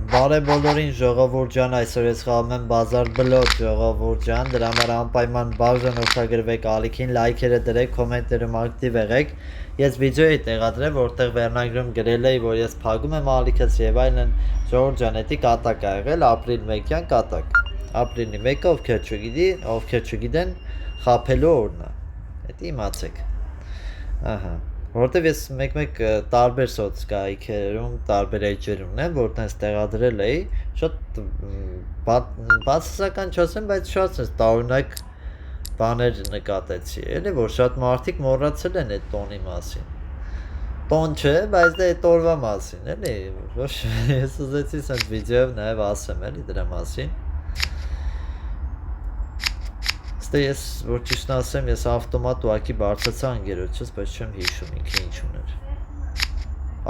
Բարև բոլորին ժողովուրդ ջան, այսօր ես խաղում եմ Bazaar Block ժողովուրդ ջան, դրա համար անպայման բաժան օգտագործեք ալիքին, լայքերը դրեք, կոմենտներում ակտիվ եղեք։ Ես վիդեո էի տեղադրել, որտեղ վերնագրում գրել էի, որ ես փակում եմ ալիքս եւ այլն։ Ժողովուրդ ջան, դա կատակ ա եղել, ապրիլ 1-յան կատակ։ Ապրիլի 1-ը ովքեր չգիտեն, խաբելու օրն է։ Դա իմացեք։ Ահա որտեվ ես մեկ-մեկ տարբեր սոցկայքերում, տարբեր էջերում եմ, որտեղ տեղադրել էի, շատ բացասական չասեմ, բայց շատ տարօրինակ բաներ նկատեցի, էլի որ շատ մարդիկ մոռացել են այդ տոնի մասին։ Տոն չէ, բայց դա այդ օրվա մասին, էլի, ոչ ես ուզեցի ասենց վիդեոյով նաև ասեմ, էլի դրա մասին։ Ստե ես որ ճիշտն ասեմ, ես ավտոմատ ուղղակի բարձրացա ընկերոջս, բայց չեմ հիշում ինքը ինչ ուներ։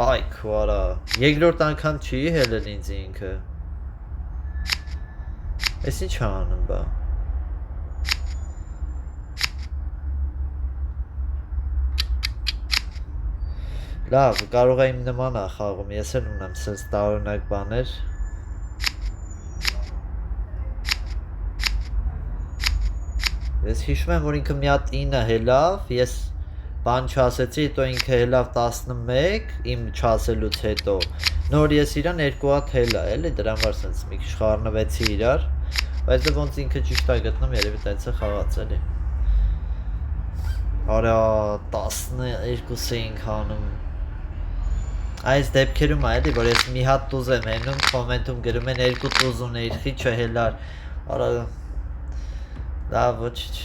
Այ քորա, երկրորդ անգամ չի հելել ինձ ինքը։ Էս ինչ անում բա։ Լավ, կարող է իմ նման է խաղում, ես էլ ունեմ սենց տարօրինակ բաներ։ Ես հիշում եմ, որ ինքը մի հատ 9 հելավ, ես բան չասեցի, հետո ինքը հելավ 11, իմ չասելուց հետո, նոր ես իրան 2 հատ հելա, էլի դրա համար սենց մի քիչ խառնվեցի իրար, բայց դա ոնց ինքը ճիշտ է գտնում, երևի տենց է խաղաց, էլի։ Արա 12 էինք հանում։ Այս դեպքերում է, էլի, որ ես մի հատ տուզ եմ հենում, կոմենտում գրում են 2 տուզ ունեիր, խիչը հելար, արա լավ ոչինչ,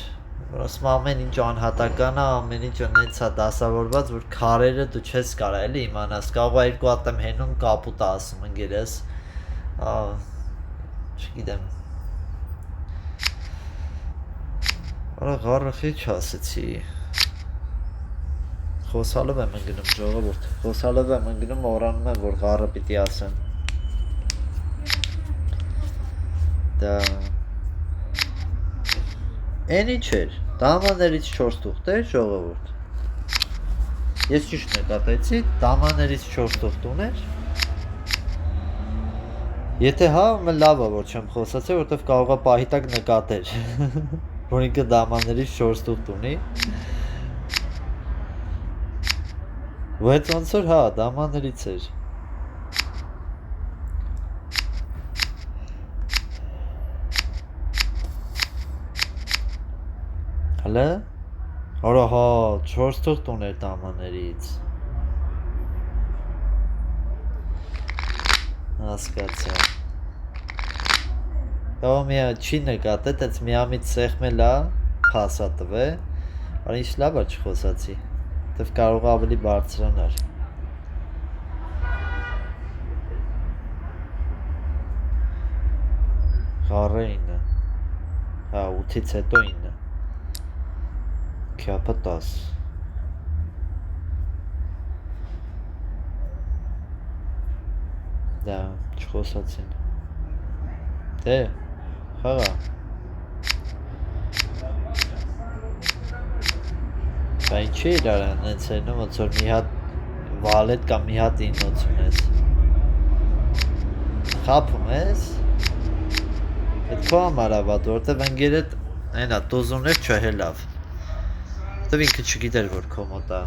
որ ասում ամեն ինչ անհատական է, ամեն ինչ նենց է դասավորված, որ քարերը դու չես կարա էլի իմանաս, կարող է 2 հատ եմ հենում կապուտ է ասում ընկերս, չգիտեմ, արա գարը խիչ ասեցի, խոսալով եմ ընգնում ժողովուրդ, խոսալով եմ ընգնում օրանում եմ, որ գարը պիտի ասեմ, դա Էն ինչ էր, դամաներից 4 թուղթ էր ժողովուրդ, ես ճիշտ նկատեցի, դամաներից 4 թուղթ ուներ, եթե հա, լավ է, որ չեմ խոսացել, որտև կարող է պահիտակ նկատեր, որ ինքը դամաներից 4 թուղթ ունի, բայց ոնց որ հա, դամաներից էր, հլը, արա հա, 4 թուղթ ուներ դամաներից, հասկացա, կարող մի չի նկատել, տենց միամիտ սեղմել է, պասա տվե, արա ինչ լավ է չխոսացի, տև կարող ավելի բարձրանար, գարը 9, հա, 8-ից հետո 9, Քյապը 10 Դա չխոսացին Դե խաղա Բա ինչի իրար անենց էնում ոնց որ մի հատ վալետ կամ մի հատ ինոց ունես Խապում ես Էդ քո համար ա վատ որտև ընգերդ այնա տուզուներ չհելավ Դվ ինքը չգիտեր, որ քո մոտ է,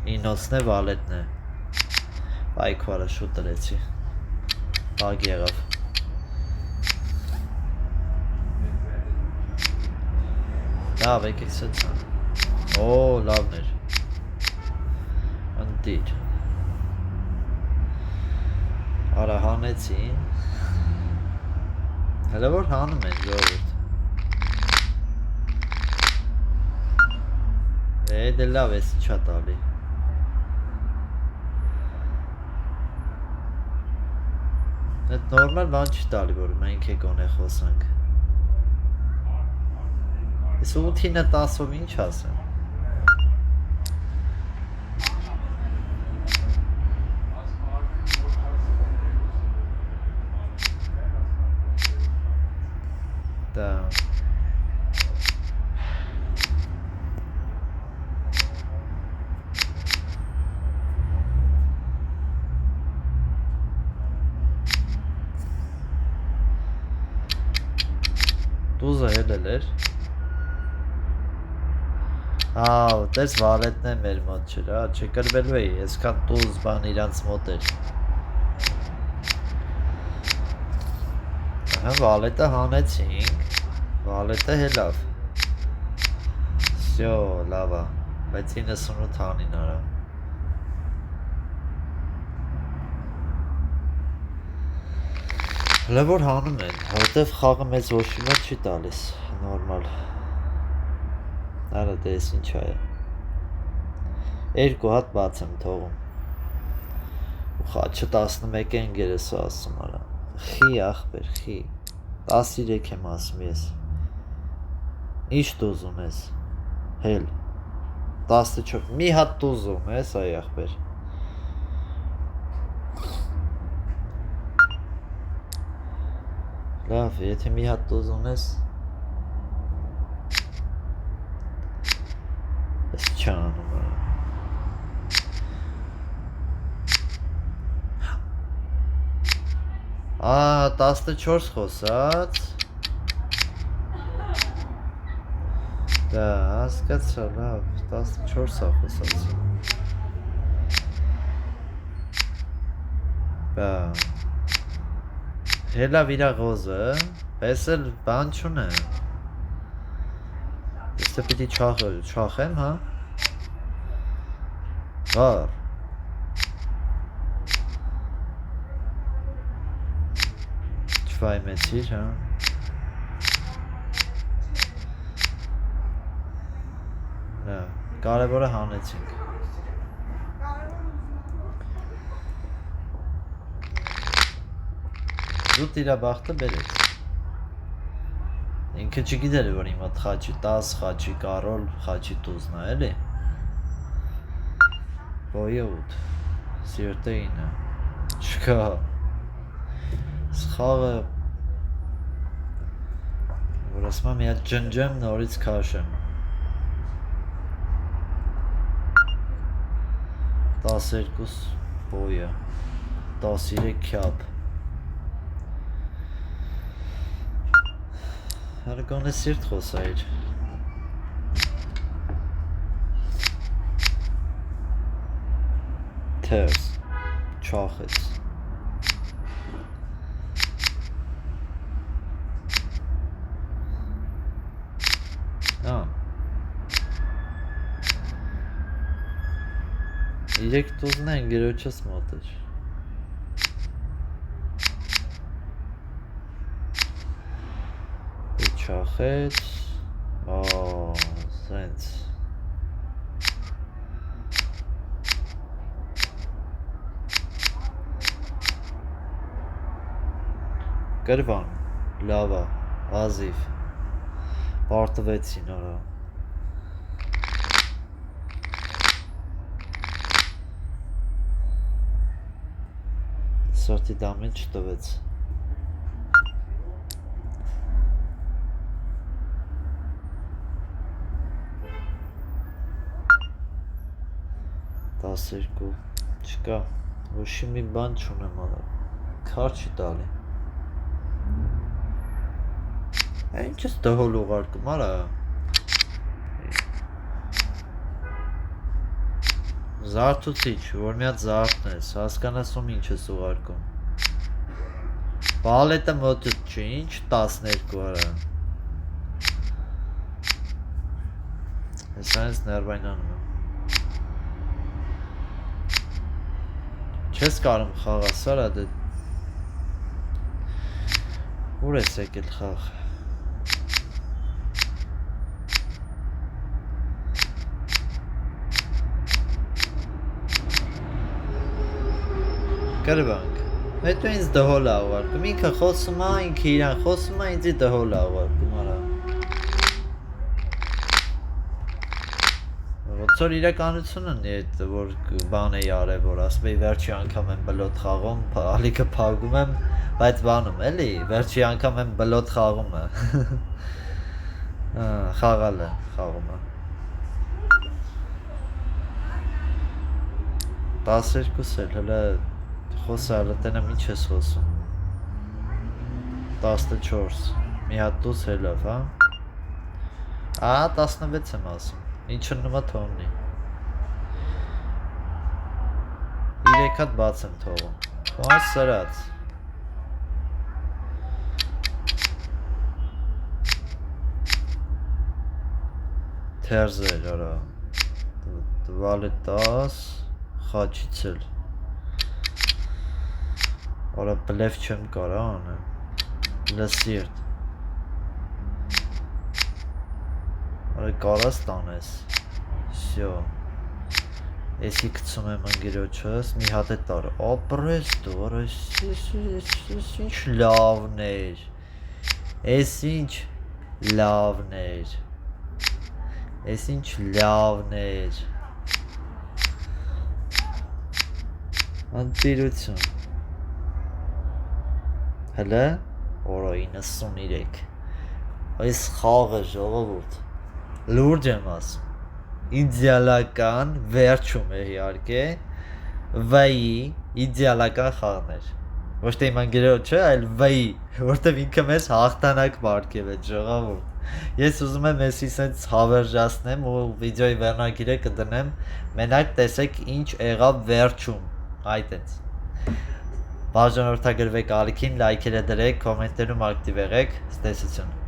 ինոցն է, վալետն է, այ քոարը շուտ տրեցի, բագ եղավ, լավ եկեք սեցա, օ, լավն էր, ընտիր, արա հանեցի, հելը որ հանում են ժողովուրդ, Դե լավ ես չա տալի Այդ նորմալ բան չի տալի, որ մենք է գոնե խոսանք Ես 8-ինը 10-ով ինչ ասեմ Դա Տուզը հելել էր։ Տես վալետն է մեր մոտ չեր, չկրվելու էի, այսքան տուզ բան իրանց մոտ էր։ Վալետը հանեցինք, վալետը հելավ։ Всё, լավ է, բայց 98 հանին արա։ Հələ որ հանում են, որտև խաղը մեծ ոչի մոտ չի տալիս, նորմալ։ Արա դես ինչ է։ Երկու հատ բաց եմ թողում։ Ու խաչը 11 ընկերս ասում արա։ Խի ախպեր, խի։ 13 եմ ասում ես։ Ինչ դուզ ունես։ Հել։ 14, մի հատ դուզ ունես, այ ախպեր։ Լավ, եթե մի հատ դուզ ունես, ես չանում եմ։ 14 խոսած։ Դա, հասկացա, լավ, 14 է խոսած։ Բա։ Հելավ իրա ղոզը, պես էլ բան չունեմ։ Ես թե պիտի չախեմ, հա։ Վար։ Չվայմեցիր, հա։ Կարևորը հանեցինք։ Զուտ իրա բախտը բերեց։ Ինքը չգիտեր որ իմ այդ խաչի 10 խաչի կարոլ խաչի տուզն է, էլի։ Բոյը 8, սիրտը 9, չկա։ Սխաղը, որ ասում եմ մի հատ ջնջեմ նորից քաշեմ։ 12 բոյը, 13 քյապ։ Հարգոն է սիրտ խոսայր։ Թերս, չախեց։ Իրեք տուզն են գերոչս մոտ էր։ Չախեց, սենց։ Կրվան, լավա, ազիվ, պարտվեցին արա։ Սրտի դամին չտվեց։ Տասերկու, չկա, ոչի մի բան չունեմ արա, քար չի տալի։ Ինչ ես դհոլ ուղարկում արա։ Զարդուցիչ, որ մի հատ զարդն ես, հասկանասում ինչ ես ուղարկում։ Բալետը մոտդ չի, ինչ 12 արա։ Ես այնց ներվայնանում եմ։ Չես կարում խաղաս արա դե։ Ուր ես եկել խաղ։ Կրվանք, հետո ինձ դհոլ է ուղարկում, ինքը խոսում է, ինքը իրան խոսում է, ինձի դհոլ է ուղարկում արա։ Ոնց որ իրականությունն է այդ, որ բան էի արել, որ ասում էի վերջի անգամ եմ բլոտ խաղում, ալիքը փակում եմ, բայց բանում էլի, վերջի անգամ եմ բլոտ խաղում է։ Խաղալ է, խաղում է։ 12 էլ, հələ խոսալը, տենեմ ինչ ես խոսում։ 14, Մի հատ դուս հելավ, հա։ Ահա 16 եմ ասում։ Ինչը նմա թողնի։ 3 հատ բաց եմ թողում։ Ոնց սրած։ Թերզեր, արա։ Դվալը 10, խաչից էլ։ Արա բլև չեմ կարա անեմ։ Լսիրտ։ Արա կարաս տանես։ Всё։ Էսի գցում եմ ընկերոջս, մի հատ է տար։ Ապրես դու, արա ինչ լավն էր։ Էս ինչ լավն էր։ Էս ինչ լավն էր։ Անտիրություն։ Հələ օրա 93։ Այս խաղը ժողովուրդ։ Լուրջ եմ ասում։ Իդեալական վերջում է իհարկե V-ի իդեալական խաղն էր։ Ոչ թե իմ անգերոջը, այլ V-ի, որտեվ ինքը մեզ հաղթանակ պարգևեց ժողովուրդ։ Ես ուզում եմ էսի սենց հավերժացնեմ ու վիդեոյի վերնագիրը կդնեմ, մենակ տեսեք ինչ եղավ վերջում, այդենց։ Բաժանորդագրվեք ալիքին, լայքերը դրեք, կոմենտներում ակտիվ եղեք, ցտեսություն։